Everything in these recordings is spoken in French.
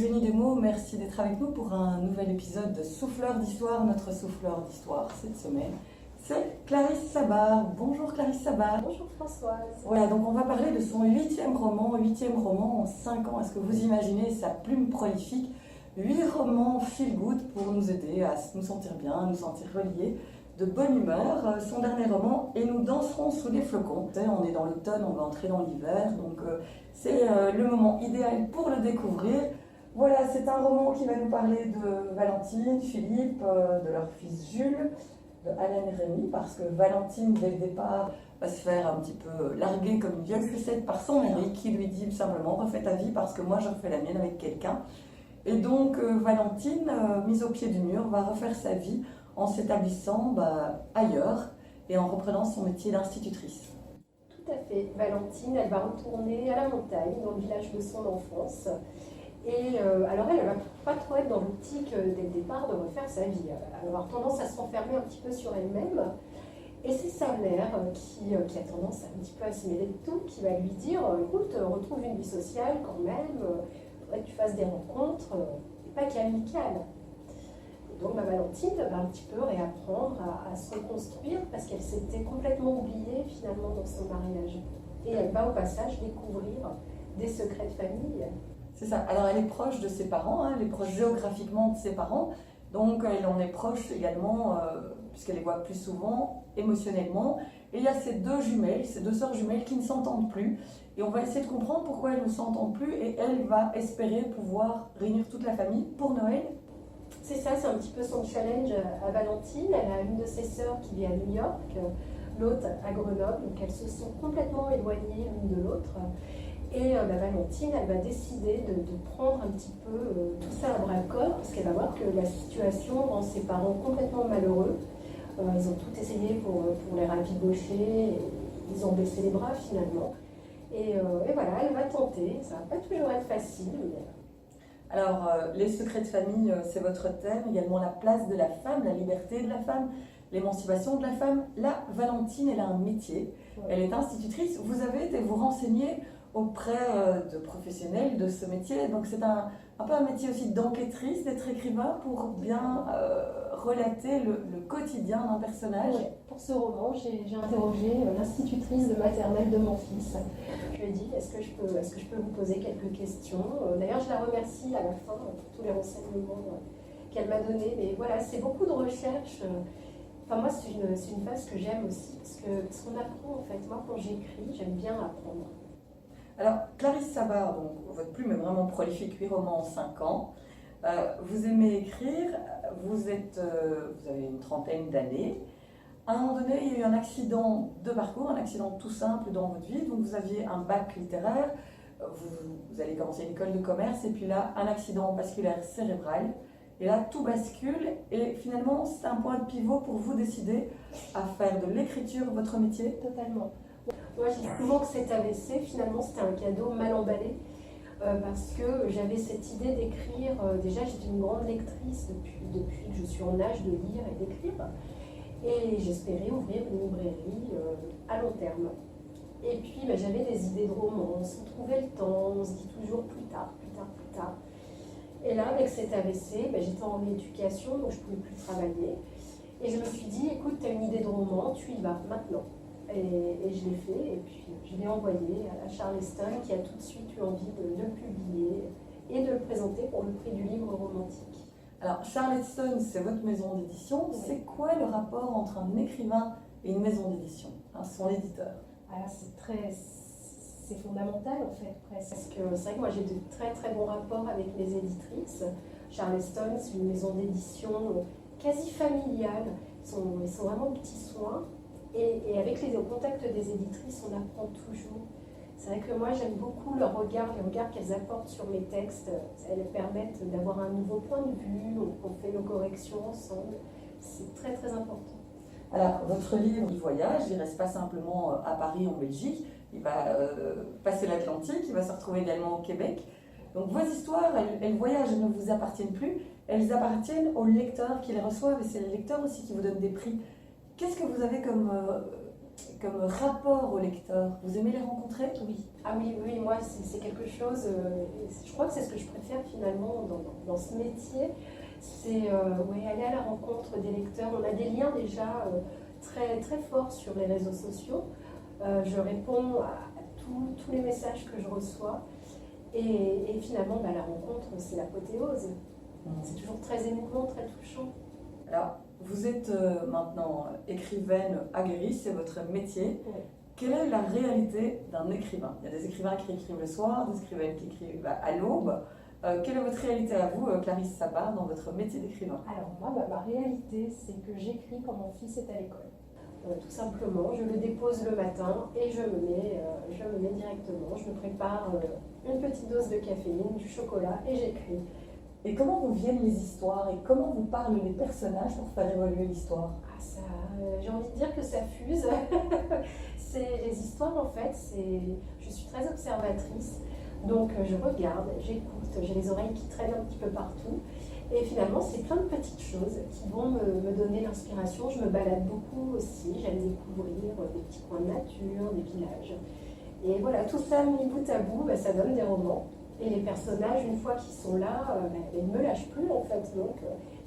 Eugénie Desmots, merci d'être avec nous pour un nouvel épisode de Souffleur d'Histoire. Notre souffleur d'Histoire cette semaine, c'est Clarisse Sabar. Bonjour Clarisse Sabar. Bonjour Françoise. Voilà, donc on va parler de son huitième roman en 5 ans. Est-ce que vous imaginez sa plume prolifique? 8 romans feel good pour nous aider à nous sentir bien, à nous sentir reliés, de bonne humeur. Son dernier roman, Et nous danserons sous les flocons. On est dans l'automne, on va entrer dans l'hiver, donc c'est le moment idéal pour le découvrir. Voilà, c'est un roman qui va nous parler de Valentine, Philippe, de leur fils Jules, de Alain et Rémi, parce que Valentine, dès le départ, va se faire un petit peu larguer comme une vieille sucette par son mari, qui lui dit simplement « refais ta vie parce que moi je refais la mienne avec quelqu'un ». Et donc Valentine, mise au pied du mur, va refaire sa vie en s'établissant ailleurs et en reprenant son métier d'institutrice. Tout à fait. Valentine, elle va retourner à la montagne, dans le village de son enfance. Et alors elle ne va pas trop être dans l'optique dès le départ de refaire sa vie. Elle va avoir tendance à se renfermer un petit peu sur elle-même. Et c'est sa mère qui a tendance un petit peu à se mêler de tout, qui va lui dire « écoute, retrouve une vie sociale quand même, il faudrait que tu fasses des rencontres, et pas qu'amicales ». Donc Valentine va un petit peu réapprendre à se reconstruire parce qu'elle s'était complètement oubliée finalement dans son mariage. Et elle va au passage découvrir des secrets de famille. C'est ça. Alors elle est proche de ses parents, elle est proche géographiquement de ses parents, donc elle en est proche également, puisqu'elle les voit plus souvent, émotionnellement. Et il y a ces deux jumelles, ces deux sœurs jumelles qui ne s'entendent plus. Et on va essayer de comprendre pourquoi elles ne s'entendent plus et elle va espérer pouvoir réunir toute la famille pour Noël. C'est ça, c'est un petit peu son challenge à Valentine. Elle a une de ses sœurs qui vit à New York, l'autre à Grenoble, donc elles se sont complètement éloignées l'une de l'autre. Et Valentine, elle va décider de prendre un petit peu tout ça à bras-le-corps, parce qu'elle va voir que la situation rend ses parents complètement malheureux. Ils ont tout essayé pour les rabibocher, et ils ont baissé les bras finalement. Et voilà, elle va tenter, ça va pas toujours être facile. Alors, les secrets de famille, c'est votre thème, également la place de la femme, la liberté de la femme, l'émancipation de la femme. Là, Valentine, elle a un métier, elle est institutrice. Vous avez été vous renseigner auprès de professionnels de ce métier, donc c'est un peu un métier aussi d'enquêtrice, d'être écrivain pour bien relater le quotidien d'un personnage. Oui. Pour ce roman, j'ai interrogé l'institutrice de maternelle de mon fils. Je lui ai dit, est-ce que je peux vous poser quelques questions? D'ailleurs, je la remercie à la fin pour tous les renseignements qu'elle m'a donnés. Mais voilà, c'est beaucoup de recherches. Enfin, moi, c'est une phase que j'aime aussi, parce qu'on apprend en fait. Moi, quand j'écris, j'aime bien apprendre. Alors, Clarisse Sabar, donc, votre plume est vraiment prolifique, 8 romans en 5 ans. Vous aimez écrire, vous avez une trentaine d'années. À un moment donné, il y a eu un accident de parcours, un accident tout simple dans votre vie. Donc, vous aviez un bac littéraire, vous allez commencer une école de commerce, et puis là, un accident vasculaire cérébral. Et là, tout bascule, et finalement, c'est un point de pivot pour vous décider à faire de l'écriture votre métier. Totalement. Moi, je dis souvent que cet AVC, finalement, c'était un cadeau mal emballé, parce que j'avais cette idée d'écrire. Déjà, j'étais une grande lectrice depuis que je suis en âge de lire et d'écrire. Et j'espérais ouvrir une librairie à long terme. Et puis, j'avais des idées de romans, on trouvait le temps, on se dit toujours plus tard, plus tard, plus tard. Et là, avec cet AVC, j'étais en rééducation, donc je ne pouvais plus travailler. Et je me suis dit, écoute, tu as une idée de roman, tu y vas maintenant. Et je l'ai fait, et puis je l'ai envoyé à Charleston, qui a tout de suite eu envie de le publier et de le présenter pour le prix du livre romantique. Alors, Charleston, c'est votre maison d'édition. Oui. C'est quoi le rapport entre un écrivain et une maison d'édition, son éditeur? Alors, c'est fondamental en fait, presque. Parce que c'est vrai que moi j'ai de très très bons rapports avec mes éditrices. Charleston, c'est une maison d'édition quasi familiale. Ils sont vraiment petits soins. Et avec les contacts des éditrices, on apprend toujours. C'est vrai que moi, j'aime beaucoup leur regard, les regards qu'elles apportent sur mes textes. Elles permettent d'avoir un nouveau point de vue, on fait nos corrections ensemble. C'est très, très important. Alors, votre livre, il voyage, il ne reste pas simplement à Paris, en Belgique. Il va passer l'Atlantique, il va se retrouver également au Québec. Donc, vos histoires, elles voyagent, elles ne vous appartiennent plus. Elles appartiennent aux lecteurs qui les reçoivent, et c'est les lecteurs aussi qui vous donnent des prix. Qu'est-ce que vous avez comme comme rapport au lecteur, vous aimez les rencontrer? Oui. Ah oui, oui, moi c'est quelque chose, je crois que c'est ce que je préfère finalement dans ce métier, c'est ouais, aller à la rencontre des lecteurs. On a des liens déjà très, très forts sur les réseaux sociaux. Je réponds à tous les messages que je reçois et finalement la rencontre c'est l'apothéose. C'est toujours très émouvant, très touchant. Alors, vous êtes maintenant écrivaine aguerrie, c'est votre métier. Oui. Quelle est la réalité d'un écrivain? Il y a des écrivains qui écrivent le soir, des écrivaines qui écrivent à l'aube. Quelle est votre réalité à vous, Clarisse Sabat, dans votre métier d'écrivain? Alors moi, ma réalité, c'est que j'écris quand mon fils est à l'école. Tout simplement, je le dépose le matin et je me mets directement. Je me prépare une petite dose de caféine, du chocolat et j'écris. Et comment vous viennent les histoires et comment vous parlent les personnages pour faire évoluer l'histoire? Ah, ça, j'ai envie de dire que ça fuse. C'est les histoires en fait, je suis très observatrice, donc je regarde, j'écoute, j'ai les oreilles qui traînent un petit peu partout. Et finalement, c'est plein de petites choses qui vont me donner l'inspiration. Je me balade beaucoup aussi, j'aime découvrir des petits coins de nature, des villages. Et voilà, tout ça mis bout à bout, ça donne des romans. Et les personnages, une fois qu'ils sont là, ils ne me lâchent plus en fait. Donc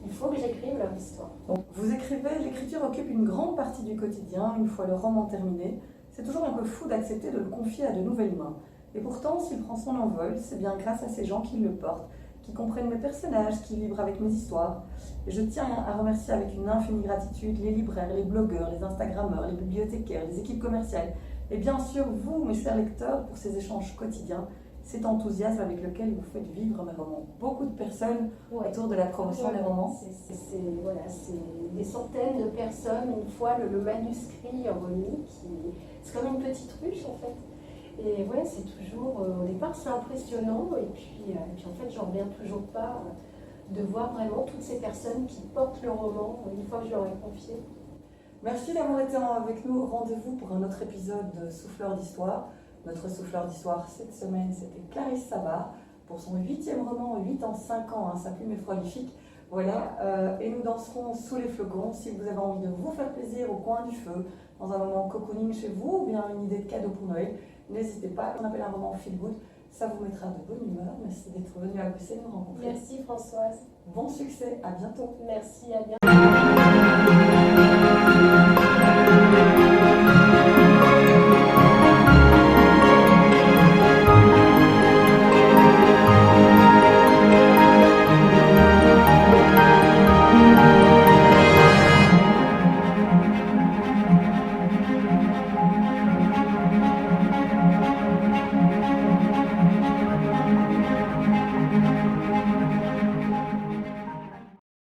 il faut que j'écrive leur histoire. Donc, vous écrivez, l'écriture occupe une grande partie du quotidien, une fois le roman terminé. C'est toujours un peu fou d'accepter de le confier à de nouvelles mains. Et pourtant, s'il prend son envol, c'est bien grâce à ces gens qui le portent, qui comprennent mes personnages, qui vibrent avec mes histoires. Et je tiens à remercier avec une infinie gratitude les libraires, les blogueurs, les instagrammeurs, les bibliothécaires, les équipes commerciales, et bien sûr vous, mes chers lecteurs, pour ces échanges quotidiens, cet enthousiasme avec lequel vous faites vivre mes romans. Beaucoup de personnes autour de la promotion des romans. C'est des centaines de personnes, une fois le manuscrit remis, c'est comme une petite ruche en fait. Et ouais, c'est toujours, au départ c'est impressionnant, et puis en fait j'en reviens toujours pas de voir vraiment toutes ces personnes qui portent le roman une fois que je leur ai confié. Merci d'avoir été avec nous. Rendez-vous pour un autre épisode de Souffleur d'Histoire. Notre souffleur d'histoire cette semaine, c'était Clarisse Sabat pour son 8e roman, 8 en 5 ans, Sa plume est prolifique. Voilà, et nous danserons sous les flocons. Si vous avez envie de vous faire plaisir au coin du feu, dans un moment cocooning chez vous, ou bien une idée de cadeau pour Noël, n'hésitez pas. On appelle un roman feel good, ça vous mettra de bonne humeur. Merci d'être venu à Bruxelles nous rencontrer. Merci Françoise. Bon succès, à bientôt. Merci, à bientôt.